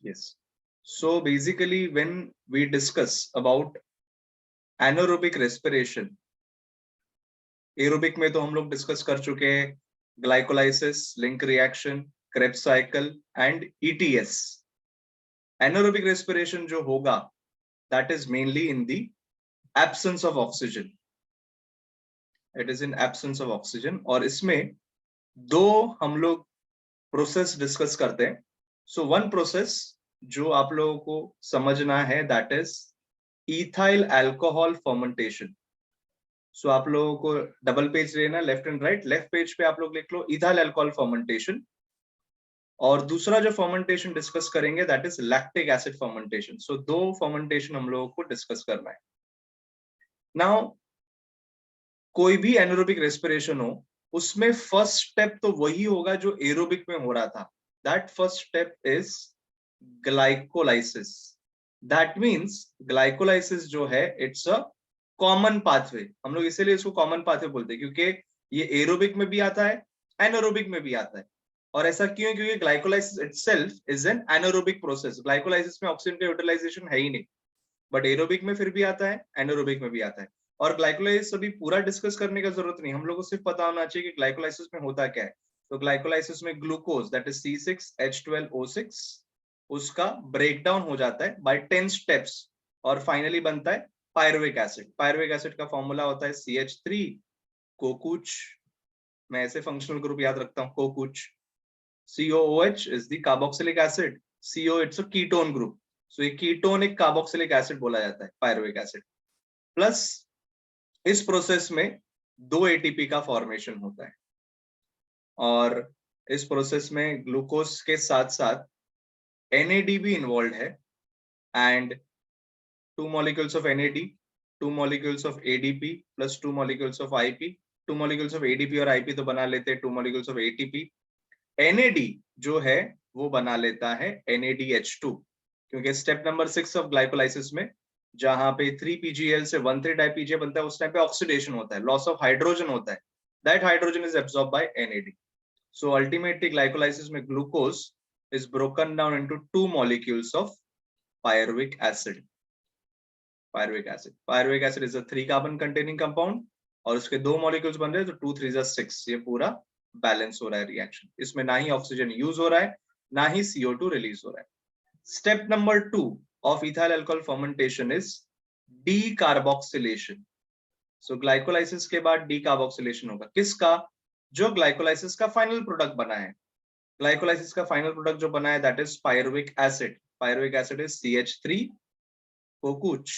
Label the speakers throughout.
Speaker 1: Yes. So basically, when we discuss about anaerobic respiration, aerobic में तो हम लोग डिस्कस कर चुके हैं glycolysis, link reaction, Krebs cycle and ETS. Anaerobic respiration जो होगा that is mainly in the absence of oxygen. It is in absence of oxygen. और इसमें दो हम लोग प्रोसेस डिस्कस करते हैं. सो वन प्रोसेस जो आप लोगों को समझना है that is ethyl alcohol fermentation. So आप लोगों को डबल पेज लेना, left and right. Left page पे आप लोग लिख लो इथाइल अल्कोहल फर्मेंटेशन. और दूसरा जो फर्मेंटेशन डिस्कस करेंगे that is lactic acid fermentation. So दो फर्मेंटेशन हम लोगों को डिस्कस करना है. नाउ कोई भी एनारोबिक रेस्पिरेशन हो उसमें फर्स्ट स्टेप तो वही होगा जो एरोबिक में हो रहा था. That first step is glycolysis. That means glycolysis जो है इट्स अ कॉमन पाथवे. हम लोग इसीलिए इसको कॉमन पाथवे बोलते हैं क्योंकि ये एरोबिक में भी आता है, एनारोबिक में भी आता है. और ऐसा क्यों है? क्योंकि glycolysis itself is an anaerobic process. Glycolysis में ऑक्सीजन का यूटिलाइजेशन है ही नहीं, बट एरोबिक में फिर भी आता है, एनारोबिक में भी आता है. और ग्लाइकोलाइसिस अभी पूरा डिस्कस करने का जरूरत नहीं, हम लोग को सिर्फ पता होना चाहिए कि ग्लाइकोलाइसिस में होता क्या है. तो ग्लाइकोलाइसिस में ग्लूकोज दैट इज C6H12O6 उसका ब्रेकडाउन हो जाता है बाय 10 स्टेप्स और फाइनली बनता है पायरुविक एसिड. पायरुविक एसिड का फॉर्मूला होता है CH3 कोकुच. मैं ऐसे फंक्शनल ग्रुप याद रखता हूं, कोकुच. COOH is the carboxylic acid. CO it's a ketone group. So ये कीटोन एक कार्बोक्सिलिक एसिड बोला जाता है, पायरुविक एसिड. प्लस इस प्रोसेस में 2 ATP का फॉर्मेशन होता है और इस प्रोसेस में ग्लूकोज के साथ साथ NAD भी इन्वॉल्व है. And 2 molecules of NAD, 2 molecules of ADP plus 2 molecules of IP. 2 molecules of ADP और IP तो बना लेते हैं 2 molecules of ATP. NAD जो है वो बना लेता है NADH2 क्योंकि स्टेप नंबर 6 ऑफ ग्लाइकोलाइसिस में जहां पे 3PGL से 1,3 डाइपीजीए बनता है उस टाइम पे ऑक्सीडेशन होता है, लॉस ऑफ हाइड्रोजन होता है. That hydrogen is absorb by NAD. So ultimately glycolysis में glucose is broken down into 2 molecules of pyruvic acid. Pyruvic acid is a 3 carbon containing compound और उसके 2 molecules बन रहे हैं तो 2 3 6. ये पूरा बैलेंस हो रहा है रिएक्शन. इसमें ना ही ऑक्सीजन यूज हो रहा है ना ही CO2 रिलीज हो रहा है. Step number 2 of ethyl alcohol fermentation is decarboxylation. So glycolysis के बाद डीकार्बोक्सिलेशन होगा. किसका? जो ग्लाइकोलाइसिस का फाइनल प्रोडक्ट बना है. ग्लाइकोलाइसिस का फाइनल प्रोडक्ट जो बना है that is pyruvic acid. Pyruvic acid is CH3 कोकुच,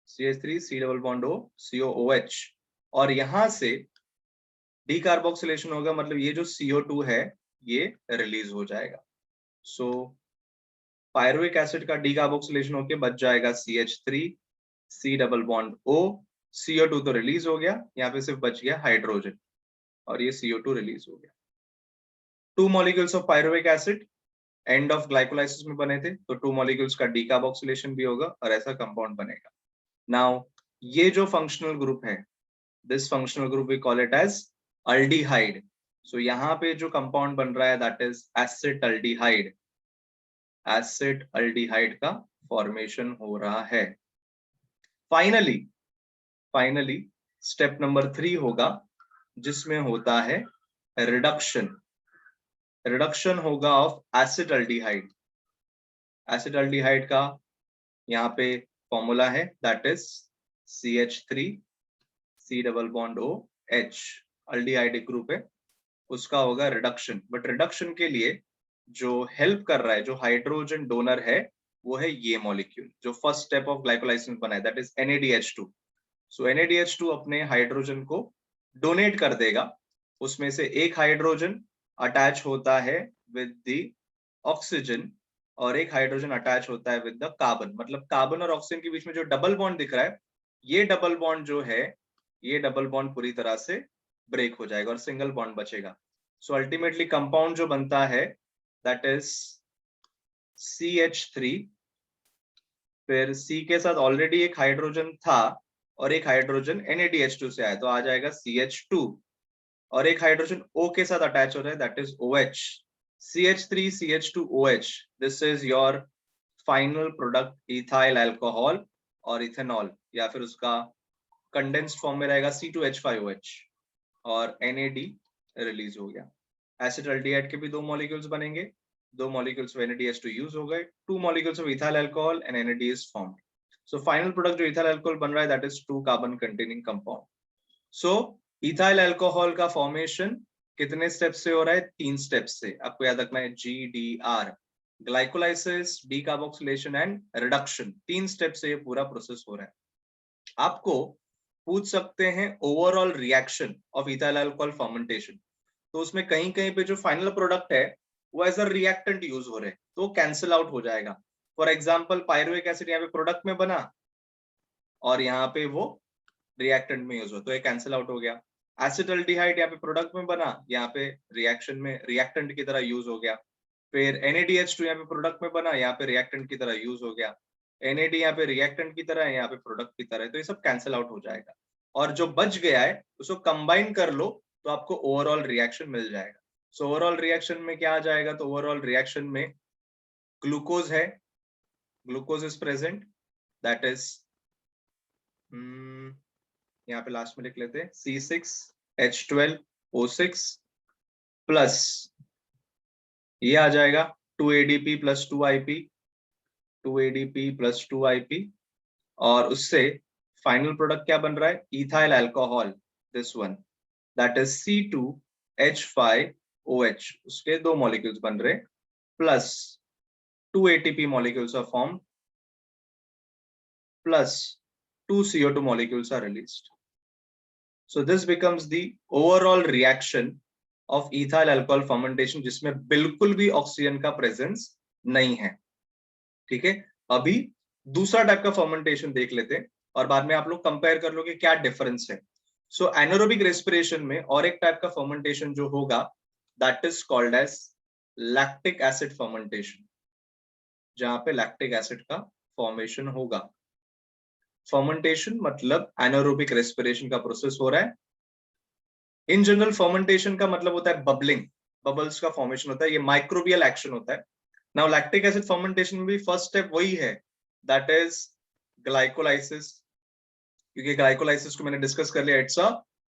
Speaker 1: CH3 C double bond O COOH. और यहां से डीकार्बोक्सिलेशन होगा, मतलब ये जो CO2 है ये रिलीज हो जाएगा. सो पायरुविक एसिड का डीकार्बोक्सिलेशन होके बच जाएगा CH3 C double bond O. CO2 तो रिलीज हो गया, यहाँ पे सिर्फ बच गया हाइड्रोजन और ये CO2 रिलीज हो गया. 2 molecules of pyruvic acid end of glycolysis में बने थे तो 2 molecules का डीकार्बोक्सिलेशन भी होगा और ऐसा कंपाउंड बनेगा. नाउ ये जो फंक्शनल ग्रुप है this functional group we call it as aldehyde. So यहाँ पे जो कंपाउंड बन रहा है दैट इज एसिटल्डिहाइड. एसिटल्डिहाइड का फॉर्मेशन हो रहा है. फाइनली स्टेप नंबर 3 होगा जिसमें होता है रिडक्शन. रिडक्शन होगा ऑफ एसिटल्डिहाइड. एसिटल्डिहाइड का यहाँ पे फॉर्मूला है that is CH3 C double bond OH. Aldehyde एक ग्रुप है उसका होगा रिडक्शन. बट रिडक्शन के लिए जो हेल्प कर रहा है, जो हाइड्रोजन डोनर है वो है ये मॉलिक्यूल जो फर्स्ट स्टेप ऑफ ग्लाइकोलाइसिस बना है that is NADH2. So NADH2 अपने हाइड्रोजन को डोनेट कर देगा. उसमें से एक हाइड्रोजन अटैच होता है विद द ऑक्सीजन और एक हाइड्रोजन अटैच होता है विद द कार्बन. मतलब कार्बन और ऑक्सीजन के बीच में जो डबल बॉन्ड दिख रहा है ये डबल बॉन्ड जो है ये डबल बॉन्ड पूरी तरह से ब्रेक हो जाएगा और सिंगल बॉन्ड बचेगा. सो अल्टीमेटली कंपाउंड जो बनता है दैट इज CH3. फिर C के साथ ऑलरेडी एक हाइड्रोजन था और एक हाइड्रोजन NADH2 से आया तो आ जाएगा CH2 और एक हाइड्रोजन O के साथ अटैच हो रहा है that is OH. CH3 CH2OH, this is your final product ethyl alcohol और इथेनॉल, या फिर उसका कंडेंस्ड फॉर्म में रहेगा C2H5OH और NAD रिलीज हो गया। एसिटाल्डिहाइड के भी दो मॉलिक्यूल्स बनेंगे, दो मॉलिक्यूल्स ऑफ NADH2 यूज हो गए, two molecules of ethyl alcohol and NAD is formed. So final product जो इथाइल अल्कोहल बन रहा है that is 2 carbon containing compound. So ethyl alcohol का फॉर्मेशन कितने स्टेप से हो रहा है? 3 स्टेप से। आपको याद रखना है GDR, glycolysis, decarboxylation and reduction, 3 step से ये पूरा प्रोसेस हो रहा है। आपको पूछ सकते हैं overall reaction of ethyl alcohol fermentation, तो उसमें कहीं कहीं पे जो फाइनल प्रोडक्ट है वो एज अ रिएक्टेंट यूज हो रहे हैं, तो कैंसिल आउट हो जाएगा। फॉर एग्जांपल पायरुविक एसिड यहाँ पे प्रोडक्ट में बना और यहाँ पे वो रिएक्टेंट में यूज हो, तो ये कैंसिल आउट हो गया। एसिटाल्डिहाइड यहाँ पे प्रोडक्ट में बना, यहाँ पे रिएक्शन में रिएक्टेंट की तरह यूज हो गया। फिर NADH2 यहाँ पे प्रोडक्ट में बना, यहाँ पे रिएक्टेंट की तरह यूज हो गया। NAD यहाँ पे रिएक्टेंट की तरह है, यहाँ पे प्रोडक्ट की तरह है, तो ये सब कैंसिल आउट हो जाएगा। और जो बच गया है उसको कंबाइन कर लो तो आपको ओवरऑल रिएक्शन मिल जाएगा। सो ओवरऑल रिएक्शन में क्या आ जाएगा? तो ओवरऑल रिएक्शन में ग्लूकोज है, glucose is present, that is यहाँ पे लास्ट में लिख लेते हैं C6H12O6 प्लस ये आ जाएगा 2ADP plus 2IP, 2ADP plus 2IP, और उससे फाइनल प्रोडक्ट क्या बन रहा है? Ethyl alcohol, this one, that is C2H5OH, उसके दो मॉलिक्यूल्स बन रहे, plus 2 ATP molecules are formed, plus 2 CO2 molecules are released. So this becomes the overall reaction of ethyl alcohol fermentation, जिसमें बिल्कुल भी ऑक्सीजन का प्रेजेंस नहीं है। ठीक है, अभी दूसरा टाइप का फर्मेंटेशन देख लेते हैं और बाद में आप लोग कंपेयर कर लो कि क्या डिफरेंस है। सो एनारोबिक रेस्पिरेशन में और एक टाइप का फर्मेंटेशन जो होगा that is called as lactic acid fermentation, जहां पे लैक्टिक एसिड का फॉर्मेशन होगा। फर्मेंटेशन मतलब एनारोबिक रेस्पिरेशन का प्रोसेस हो रहा है। इन जनरल फर्मेंटेशन का मतलब होता है बबलिंग, बबल्स का फॉर्मेशन होता है, ये माइक्रोबियल एक्शन होता है। नाउ लैक्टिक एसिड फर्मेंटेशन में भी फर्स्ट स्टेप वही है, दैट इज ग्लाइकोलाइसिस, क्योंकि ग्लाइकोलाइसिस को मैंने डिस्कस कर लिया, इट्स अ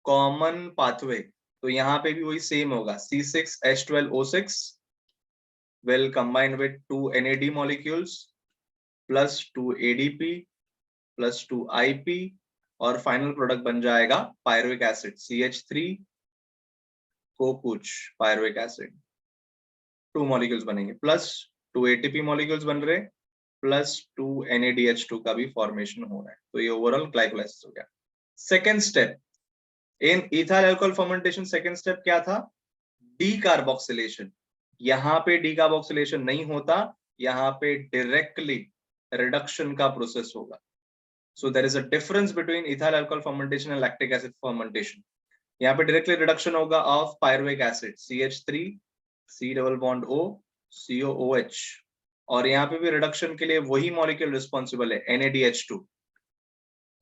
Speaker 1: कॉमन पाथवे। तो यहाँ पे भी वही सेम होगा, C6H12O6 will combine with 2 NAD molecules plus 2 ADP plus 2 IP, और फाइनल प्रोडक्ट बन जाएगा पायरुविक एसिड CH3 को कुछ पायरुविक एसिड, 2 मॉलिक्यूल्स बनेंगे, प्लस 2 ATP मॉलिक्यूल्स बन रहे, प्लस 2 NADH2 का भी फॉर्मेशन हो रहा है। तो ये ओवरऑल ग्लाइकोलाइसिस हो गया। Second step in ethyl alcohol fermentation, second step क्या था? डीकार्बोक्सिलेशन। यहाँ पे डीकार्बोक्सिलेशन नहीं होता, यहाँ पे डायरेक्टली रिडक्शन का प्रोसेस होगा। So there is a difference between ethyl alcohol fermentation and lactic acid fermentation. यहाँ पे directly reduction होगा of pyruvic acid CH3 C double bond O COOH, और यहाँ पे भी रिडक्शन के लिए वही मॉलिक्यूल रिस्पॉन्सिबल है NADH2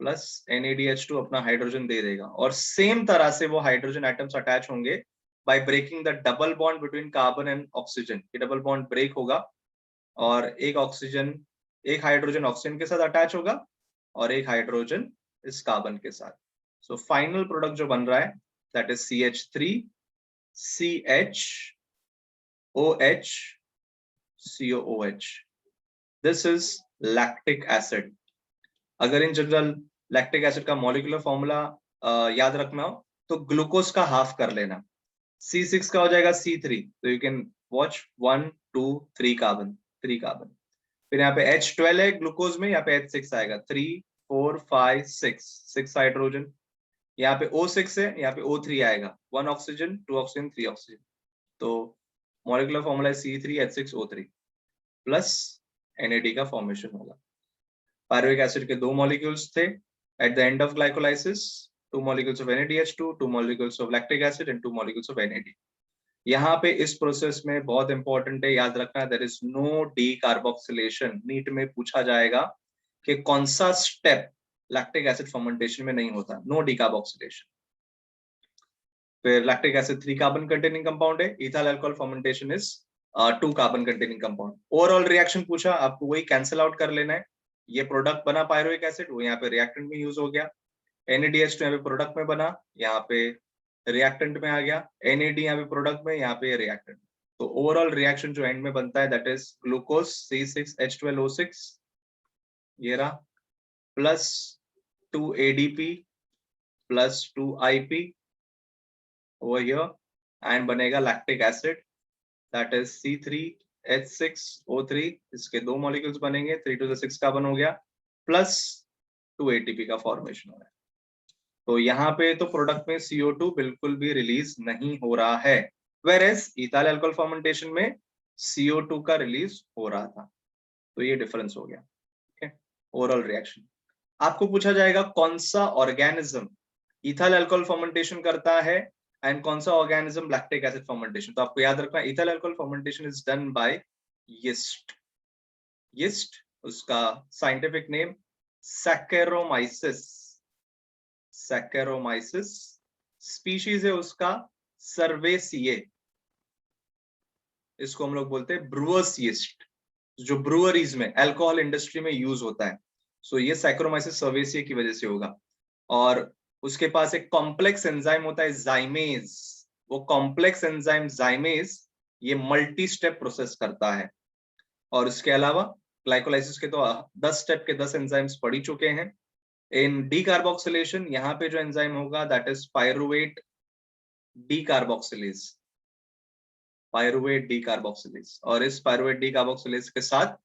Speaker 1: प्लस NADH2 अपना हाइड्रोजन दे देगा, और सेम तरह से वो हाइड्रोजन एटम्स अटैच होंगे by breaking the double bond between carbon and oxygen. ये डबल बॉन्ड ब्रेक होगा और एक ऑक्सीजन, एक हाइड्रोजन ऑक्सीजन के साथ अटैच होगा और एक हाइड्रोजन इस कार्बन के साथ। सो फाइनल प्रोडक्ट जो बन रहा है that is CH3 CHOH COOH, this is lactic acid. अगर इन जनरल लैक्टिक एसिड का मॉलिक्यूलर फॉर्मूला याद रखना हो तो ग्लूकोज का हाफ कर लेना, C6 का हो जाएगा C3, तो you can watch 1 2 3 carbon, 3 carbon. फिर यहाँ पे H12 है ग्लूकोज में, यहाँ पे H6 आएगा, 3 4 5 6 हाइड्रोजन। यहाँ पे O6 है, यहाँ पे O3 आएगा, 1 ऑक्सीजन 2 ऑक्सीजन 3 ऑक्सीजन। तो मॉलिक्यूलर फॉर्मूला है C3H6O3 प्लस NAD का फॉर्मेशन होगा। पायरुविक एसिड के दो मॉलिक्यूल्स थे at the end of glycolysis, 2 molecules of NADH2, 2 molecules of lactic acid and 2 molecules of NAD। यहाँ पे इस प्रोसेस में बहुत इंपॉर्टेंट है, याद रखना, there is no decarboxylation. NEET में पूछा जाएगा कि कौन सा स्टेप लैक्टिक एसिड फर्मेंटेशन में नहीं होता, नो डीकार्बोक्सिलेशन। फिर lactic acid 3 carbon containing compound है, ethyl alcohol fermentation is 2 carbon containing compound. Overall reaction पूछा, आपको वही कैंसिल आउट कर लेना है। ये प्रोडक्ट बना पायरुविक एसिड, वो यहाँ पे रिएक्टेंट में यूज हो गया। NADH2 यहाँ पे प्रोडक्ट में बना, यहाँ पे रिएक्टेंट में आ गया। NAD यहाँ पे प्रोडक्ट में, यहाँ पे रिएक्टेंट। तो ओवरऑल रिएक्शन जो एंड में बनता है दैट इज ग्लूकोज C6H12O6, ये रहा, plus 2 ADP plus 2 IP over here, and बनेगा lactic acid that is C3H6O3। इसके 2 मॉलिक्यूल्स बनेंगे, 3 to the 6 कार्बन हो गया, प्लस 2 ATP का फॉर्मेशन हो रहा है। तो यहाँ पे तो प्रोडक्ट में CO2 बिल्कुल भी रिलीज नहीं हो रहा है, whereas इथाइल अल्कोहल फर्मेंटेशन में CO2 का रिलीज हो रहा था। तो ये डिफरेंस हो गया। ओवरऑल रिएक्शन आपको पूछा जाएगा कौन सा ऑर्गेनिज्म इथाइल अल्कोहल फर्मेंटेशन करता है एंड कौन सा ऑर्गेनिज्म लैक्टिक एसिड फर्मेंटेशन। तो आपको याद रखना ethyl alcohol fermentation is done by yeast. Yeast, उसका scientific name saccharomyces. Saccharomyces, species है उसका सर्वेसिए। इसको हम लोग बोलते हैं ब्रूअर्स यीस्ट, जो ब्रूअरीज में अल्कोहल इंडस्ट्री में यूज होता है। सो ये सैकेरोमाइसिस सर्वेसिए की वजह से होगा। और उसके पास एक कॉम्प्लेक्स एंजाइम होता है जाइमेज। वो कॉम्प्लेक्स एंजाइम जाइमेज ये मल्टी स्टेप प्रोसेस करता है। और इसके अलावा ग्लाइकोलाइसिस के तो 10 स्टेप के 10 एंजाइम्स पढ़ ही चुके हैं। इन डीकार्बोक्सिलेशन यहाँ पे जो एंजाइम होगा that is pyruvate decarboxylase. Pyruvate decarboxylase, और इस पायरुवेट डीकार्बोक्सिलेज के साथ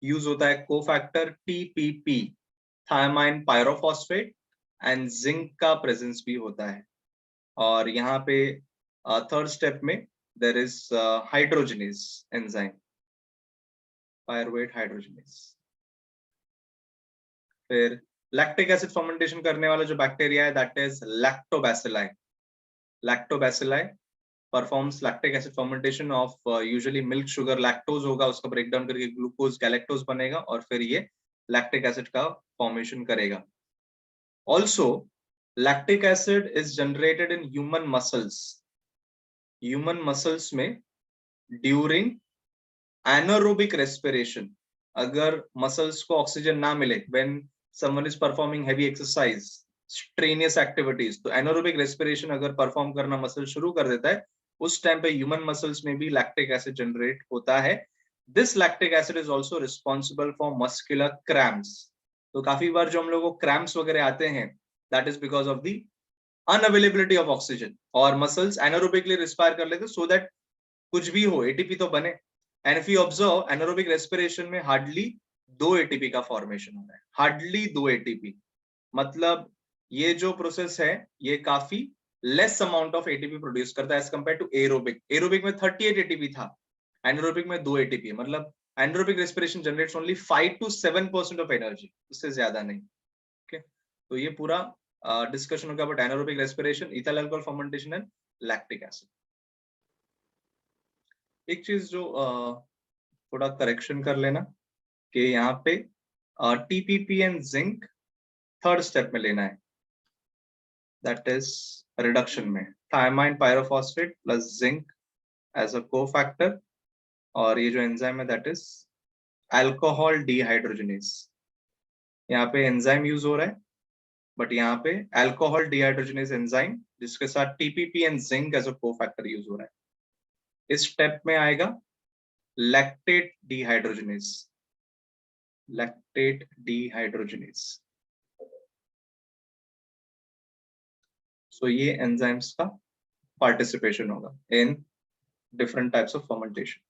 Speaker 1: यूज होता है cofactor TPP, thiamine pyrophosphate, and zinc का प्रेजेंस भी होता है। और यहाँ पे थर्ड स्टेप में there is hydrogenase enzyme, pyruvate hydrogenase. फिर लैक्टिक एसिड फर्मेंटेशन करने वाला जो बैक्टीरिया है that is lactobacilli. Lactobacilli performs lactic acid fermentation of usually milk sugar. Lactose होगा, उसका ब्रेकडाउन करके ग्लूकोज गैलेक्टोज बनेगा और फिर ये लैक्टिक एसिड का फॉर्मेशन करेगा। Also lactic acid is generated in human muscles. Human muscles में ड्यूरिंग एनारोबिक रेस्पिरेशन, अगर मसल्स को ऑक्सीजन ना मिले, when someone is performing heavy exercise, strenuous activities, तो एनारोबिक रेस्पिरेशन अगर परफॉर्म करना मसल शुरू कर देता है, उस टाइम पे ह्यूमन मसल्स में भी लैक्टिक एसिड जनरेट होता है। This lactic acid is also responsible for muscular cramps. तो काफी बार जो हम लोग को क्रैम्प्स वगैरह आते हैं that is because of the unavailability of oxygen, और मसल्स एनारोबिकली रिस्पायर कर लेते सो दैट कुछ भी हो एटीपी तो बने। And if you observe anaerobic respiration में हार्डली 2 ATP का फॉर्मेशन हो रहा है, हार्डली 2 ATP। मतलब ये जो प्रोसेस है ये काफी less amount of ATP produce करता है as compare to aerobic. Aerobic में 38 ATP था, एनारोबिक में 2 ATP। मतलब anaerobic respiration generates only 5 to 7% of energy, उससे ज्यादा नहीं। ओके, तो ये पूरा डिस्कशन होगा about anaerobic respiration, ethyl alcohol fermentation and lactic acid. एक चीज जो थोड़ा करेक्शन कर लेना कि यहाँ पे TPP and zinc third step में लेना है, दैट इज रिडक्शन में, thiamine pyrophosphate plus zinc as a cofactor. और ये जो एंजाइम है दैट इज अल्कोहल डिहाइड्रोजनेज। यहाँ पे एंजाइम यूज हो रहा है बट यहाँ पे अल्कोहल डिहाइड्रोजनेज एंजाइम जिसके साथ TPP and zinc as a cofactor use हो रहा है। इस स्टेप में आएगा lactate dehydrogenase, lactate dehydrogenase. So ये एंजाइम्स का पार्टिसिपेशन होगा in different types of fermentation.